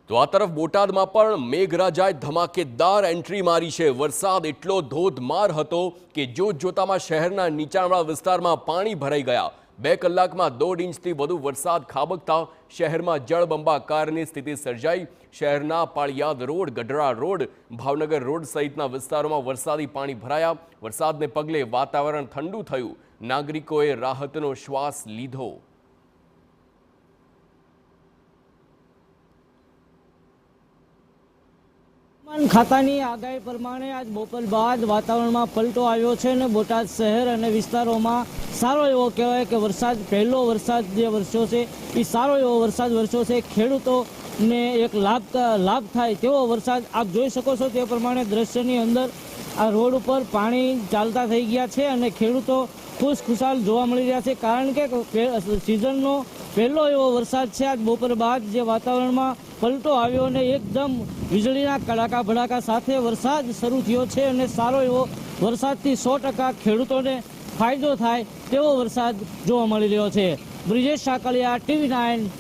તો આ તરફ બોટાદમાં પણ મેઘરાજાએ ધમાકેદાર એન્ટ્રી મારી છે। વરસાદ એટલો ધોધમાર હતો કે જોતજોતામાં શહેરના નીચાણવાળા વિસ્તારમાં પાણી ભરાઈ ગયા। 2 કલાકમાં 1.5 ઇંચથી વધુ વરસાદ ખાબકતા શહેરમાં જળબંબાકારની સ્થિતિ સર્જાઈ। શહેરના Paliyad road, Gadhada road, Bhavnagar road સહિતના વિસ્તારોમાં વરસાદી પાણી ભરાયા। વરસાદને પગલે વાતાવરણ ઠંડુ થયું, નાગરિકોએ રાહતનો શ્વાસ લીધો। ખાતાની આગાહી પ્રમાણે આજ બપોર બાદ વાતાવરણમાં પલટો આવ્યો છે અને બોટાદ શહેર અને વિસ્તારોમાં સારો એવો કહેવાય કે પહેલો વરસાદ જે વરસ્યો છે એ સારો એવો વરસાદ વરસ્યો છે। ખેડૂતોને એક લાભ થાય તેવો વરસાદ આપ જોઈ શકો છો। તે પ્રમાણે દ્રશ્યની અંદર આ રોડ ઉપર પાણી ચાલતા થઈ ગયા છે અને ખેડૂતો ખુશખુશાલ જોવા મળી રહ્યા છે, કારણ કે સિઝનનો પહેલો એવો વરસાદ છે આજ બપોર બાદ જે વાતાવરણમાં પલટો આવ્યો અને એકદમ વીજળીના કડાકા ભડાકા સાથે વરસાદ શરૂ થયો છે અને સારો એવો વરસાદથી 100% ખેડૂતોને ફાયદો થાય તેવો વરસાદ જોવા મળી રહ્યો છે। બ્રિજેશ સાકલિયા, TV9।